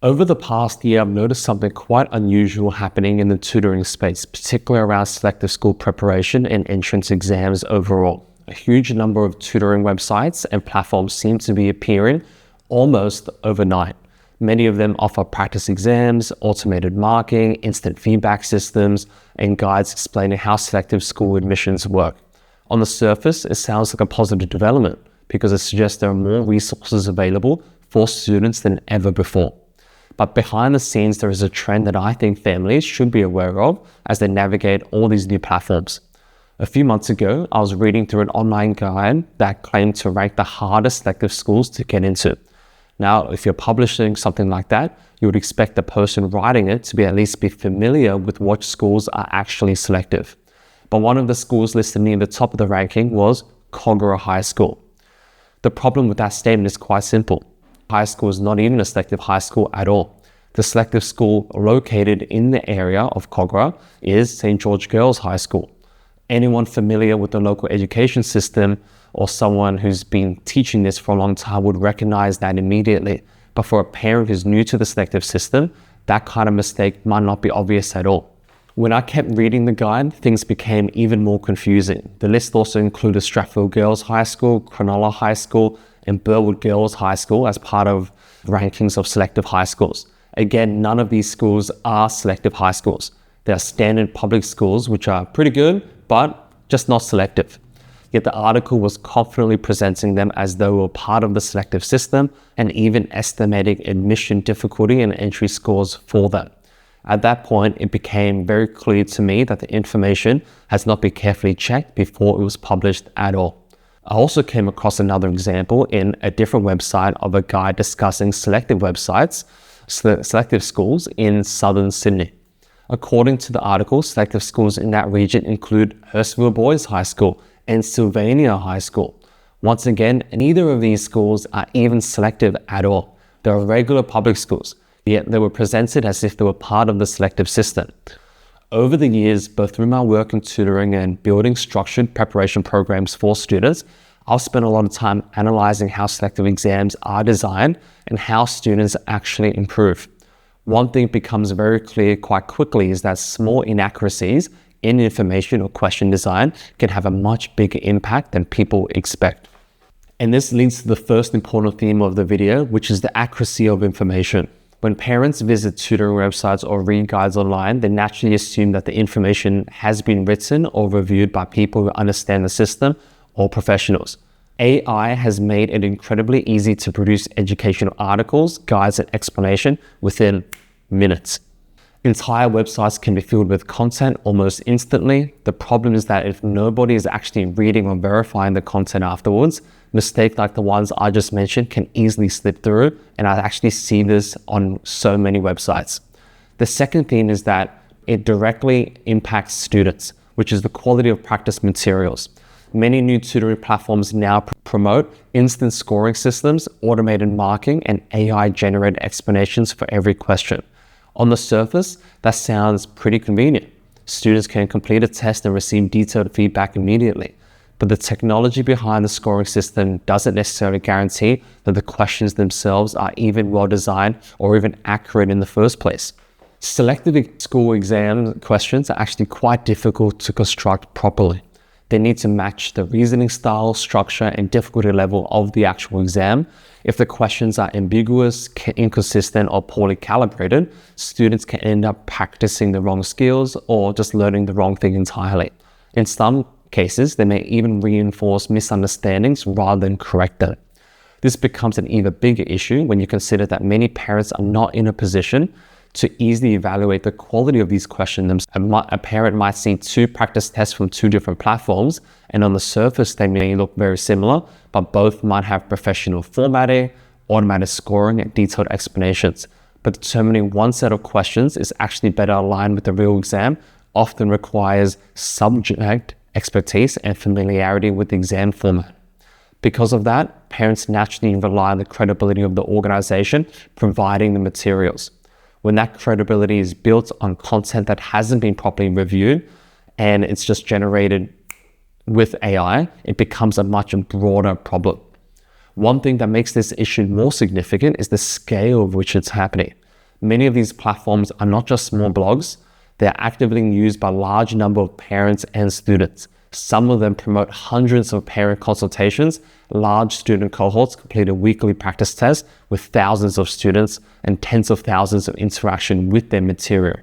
Over the past year, I've noticed something quite unusual happening in the tutoring space, particularly around selective school preparation and entrance exams overall. A huge number of tutoring websites and platforms seem to be appearing almost overnight. Many of them offer practice exams, automated marking, instant feedback systems, and guides explaining how selective school admissions work. On the surface, it sounds like a positive development because it suggests there are more resources available for students than ever before. But behind the scenes, there is a trend that I think families should be aware of as they navigate all these new platforms. A few months ago, I was reading through an online guide that claimed to rank the hardest selective schools to get into. Now, if you're publishing something like that, you would expect the person writing it to at least be familiar with what schools are actually selective. But one of the schools listed near the top of the ranking was Kogarah High School. The problem with that statement is quite simple. High school is not even a selective high school at all. The selective school located in the area of Kogarah is St. George Girls High School. Anyone familiar with the local education system or someone who's been teaching this for a long time would recognize that immediately. But for a parent who's new to the selective system, that kind of mistake might not be obvious at all. When I kept reading the guide, things became even more confusing. The list also included Strathfield Girls High School, Cronulla High School, and Burwood Girls High School as part of rankings of selective high schools. Again, none of these schools are selective high schools. They are standard public schools, which are pretty good, but just not selective. Yet the article was confidently presenting them as though they were part of the selective system and even estimating admission difficulty and entry scores for them. At that point, it became very clear to me that the information has not been carefully checked before it was published at all. I also came across another example in a different website of a guide discussing selective websites, selective schools in southern Sydney. According to the article, selective schools in that region include Hurstville Boys High School and Sylvania High School. Once again, neither of these schools are even selective at all. They are regular public schools, yet they were presented as if they were part of the selective system. Over the years, both through my work in tutoring and building structured preparation programs for students, I've spent a lot of time analyzing how selective exams are designed and how students actually improve. One thing becomes very clear quite quickly is that small inaccuracies in information or question design can have a much bigger impact than people expect. And this leads to the first important theme of the video, which is the accuracy of information. When parents visit tutoring websites or read guides online, they naturally assume that the information has been written or reviewed by people who understand the system or professionals. AI has made it incredibly easy to produce educational articles, guides, and explanation within minutes. Entire websites can be filled with content almost instantly. The problem is that if nobody is actually reading or verifying the content afterwards, mistakes like the ones I just mentioned can easily slip through, and I actually see this on so many websites. The second thing is that it directly impacts students, which is the quality of practice materials. Many new tutoring platforms now promote instant scoring systems, automated marking, and AI-generated explanations for every question. On the surface, that sounds pretty convenient. Students can complete a test and receive detailed feedback immediately. But the technology behind the scoring system doesn't necessarily guarantee that the questions themselves are even well designed or even accurate in the first place. Selective school exam questions are actually quite difficult to construct properly. They need to match the reasoning style, structure, and difficulty level of the actual exam. If the questions are ambiguous, inconsistent, or poorly calibrated, students can end up practicing the wrong skills or just learning the wrong thing entirely. In some cases, they may even reinforce misunderstandings rather than correct them. This becomes an even bigger issue when you consider that many parents are not in a position to easily evaluate the quality of these questions. A parent might see two practice tests from two different platforms, and on the surface they may look very similar, but both might have professional formatting, automated scoring, and detailed explanations. But determining one set of questions is actually better aligned with the real exam often requires subject expertise and familiarity with the exam format. Because of that, parents naturally rely on the credibility of the organization providing the materials. When that credibility is built on content that hasn't been properly reviewed and it's just generated with AI, it becomes a much broader problem. One thing that makes this issue more significant is the scale of which it's happening. Many of these platforms are not just small blogs, they're actively used by a large number of parents and students. Some of them promote hundreds of parent consultations, large student cohorts complete a weekly practice test with thousands of students and tens of thousands of interaction with their material.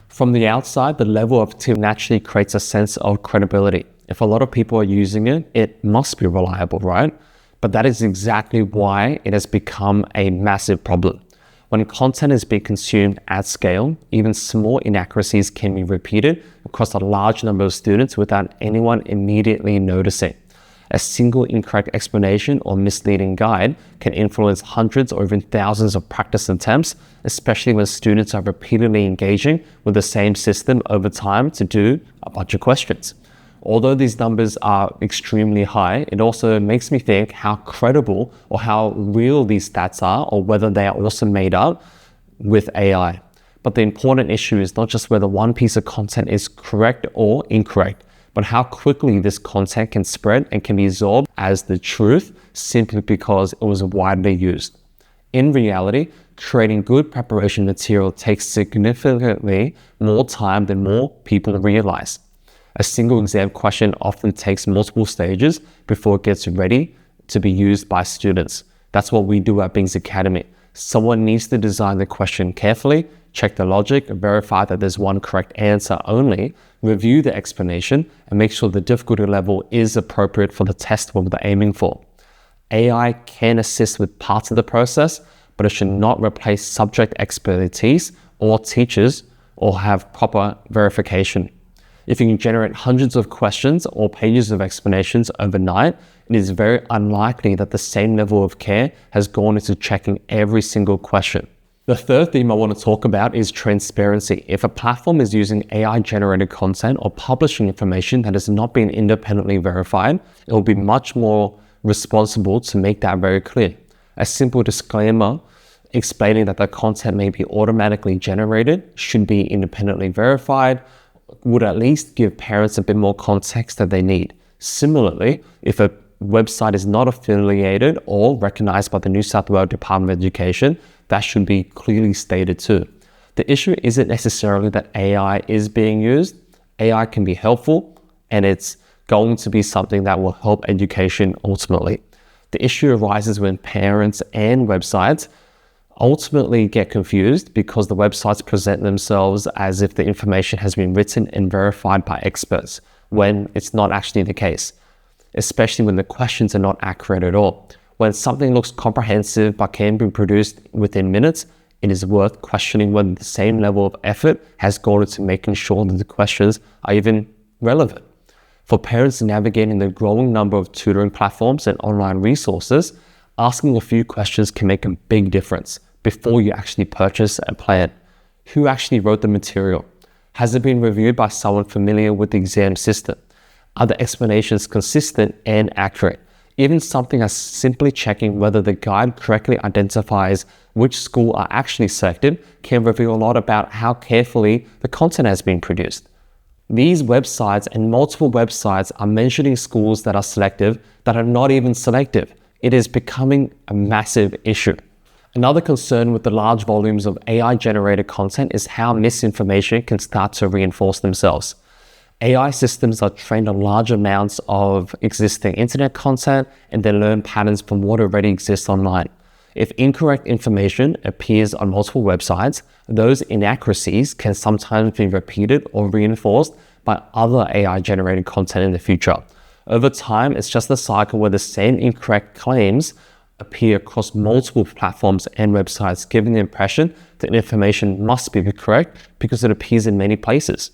From the outside, the level of activity naturally creates a sense of credibility. If a lot of people are using it, it must be reliable, right? But that is exactly why it has become a massive problem. When content is being consumed at scale, even small inaccuracies can be repeated across a large number of students without anyone immediately noticing. A single incorrect explanation or misleading guide can influence hundreds or even thousands of practice attempts, especially when students are repeatedly engaging with the same system over time to do a bunch of questions. Although these numbers are extremely high, it also makes me think how credible or how real these stats are, or whether they are also made up with AI. But the important issue is not just whether one piece of content is correct or incorrect, but how quickly this content can spread and can be absorbed as the truth simply because it was widely used. In reality, creating good preparation material takes significantly more time than more people realize. A single exam question often takes multiple stages before it gets ready to be used by students. That's what we do at Bing's Academy. Someone needs to design the question carefully, check the logic, verify that there's one correct answer only, review the explanation, and make sure the difficulty level is appropriate for the test what they're aiming for. AI can assist with parts of the process, but it should not replace subject expertise or teachers or have proper verification. If you can generate hundreds of questions or pages of explanations overnight, it is very unlikely that the same level of care has gone into checking every single question. The third theme I want to talk about is transparency. If a platform is using AI-generated content or publishing information that has not been independently verified, it will be much more responsible to make that very clear. A simple disclaimer explaining that the content may be automatically generated, should be independently verified, would at least give parents a bit more context that they need. Similarly, if a website is not affiliated or recognized by the New South Wales Department of Education, that should be clearly stated too. The issue isn't necessarily that AI is being used. AI can be helpful, and it's going to be something that will help education ultimately. The issue arises when parents and websites ultimately get confused because the websites present themselves as if the information has been written and verified by experts, when it's not actually the case, especially when the questions are not accurate at all. When something looks comprehensive but can be produced within minutes, it is worth questioning whether the same level of effort has gone into making sure that the questions are even relevant. For parents navigating the growing number of tutoring platforms and online resources, asking a few questions can make a big difference before you actually purchase a plan. Who actually wrote the material? Has it been reviewed by someone familiar with the exam system? Are the explanations consistent and accurate? Even something as simply checking whether the guide correctly identifies which school are actually selected can reveal a lot about how carefully the content has been produced. These websites and multiple websites are mentioning schools that are selective that are not even selective. It is becoming a massive issue. Another concern with the large volumes of AI-generated content is how misinformation can start to reinforce themselves. AI systems are trained on large amounts of existing internet content and they learn patterns from what already exists online. If incorrect information appears on multiple websites, those inaccuracies can sometimes be repeated or reinforced by other AI-generated content in the future. Over time, it's just a cycle where the same incorrect claims appear across multiple platforms and websites, giving the impression that information must be correct because it appears in many places.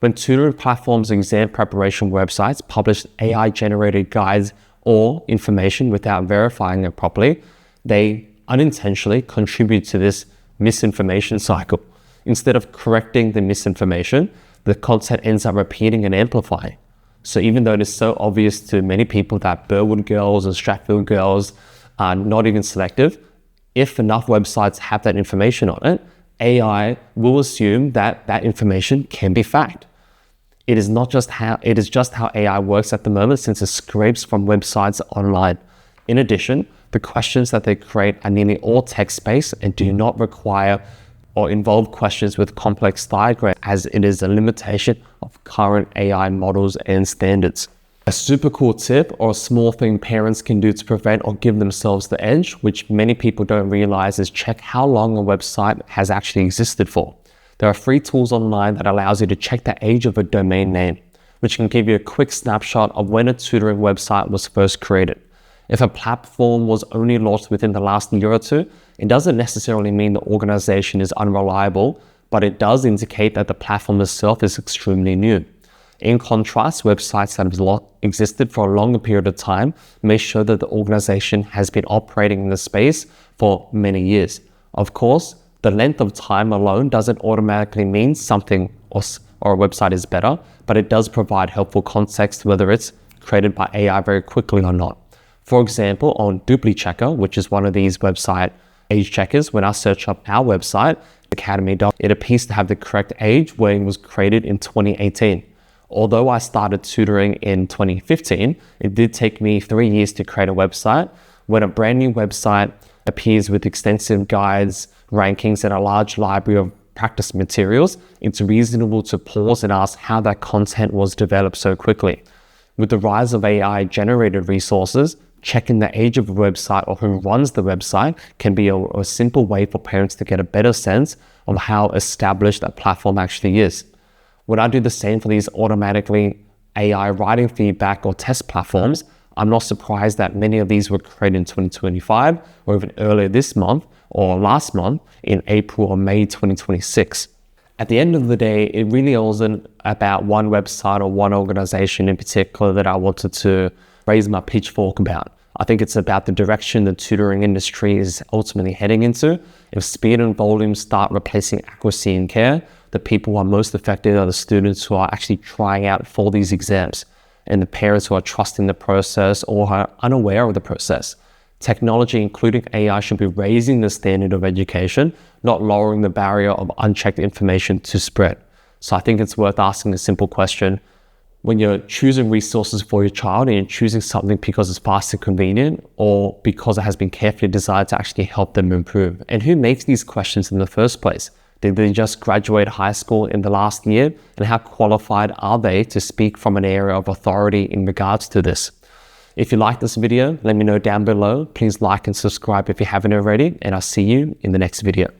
When tutoring platforms and exam preparation websites publish AI-generated guides or information without verifying it properly, they unintentionally contribute to this misinformation cycle. Instead of correcting the misinformation, the content ends up repeating and amplifying. So even though it is so obvious to many people that Burwood girls and Strathfield girls are not even selective, if enough websites have that information on it, AI will assume that that information can be fact. It is just how AI works at the moment, since it scrapes from websites online. In addition, the questions that they create are nearly all text-based and do not require or involved questions with complex diagrams, as it is a limitation of current AI models and standards. A super cool tip or a small thing parents can do to prevent or give themselves the edge, which many people don't realize, is check how long a website has actually existed for. There are free tools online that allows you to check the age of a domain name, which can give you a quick snapshot of when a tutoring website was first created. If a platform was only launched within the last year or two, it doesn't necessarily mean the organization is unreliable, but it does indicate that the platform itself is extremely new. In contrast, websites that have existed for a longer period of time may show that the organization has been operating in the space for many years. Of course, the length of time alone doesn't automatically mean something or a website is better, but it does provide helpful context whether it's created by AI very quickly or not. For example, on DupliChecker, which is one of these website age checkers, when I search up our website, Academy, it appears to have the correct age where it was created in 2018. Although I started tutoring in 2015, it did take me 3 years to create a website. When a brand new website appears with extensive guides, rankings, and a large library of practice materials, it's reasonable to pause and ask how that content was developed so quickly. With the rise of AI-generated resources, checking the age of a website or who runs the website can be a simple way for parents to get a better sense of how established a platform actually is. When I do the same for these automatically AI writing feedback or test platforms, I'm not surprised that many of these were created in 2025 or even earlier this month or last month in April or May 2026. At the end of the day, it really wasn't about one website or one organization in particular that I wanted to raise my pitchfork about. I think it's about the direction the tutoring industry is ultimately heading into. If speed and volume start replacing accuracy and care, the people who are most affected are the students who are actually trying out for these exams and the parents who are trusting the process or are unaware of the process. Technology, including AI, should be raising the standard of education, not lowering the barrier of unchecked information to spread. So I think it's worth asking a simple question. When you're choosing resources for your child and you're choosing something because it's fast and convenient or because it has been carefully designed to actually help them improve. And who makes these questions in the first place? Did they just graduate high school in the last year? And how qualified are they to speak from an area of authority in regards to this? If you like this video, let me know down below. Please like and subscribe if you haven't already, and I'll see you in the next video.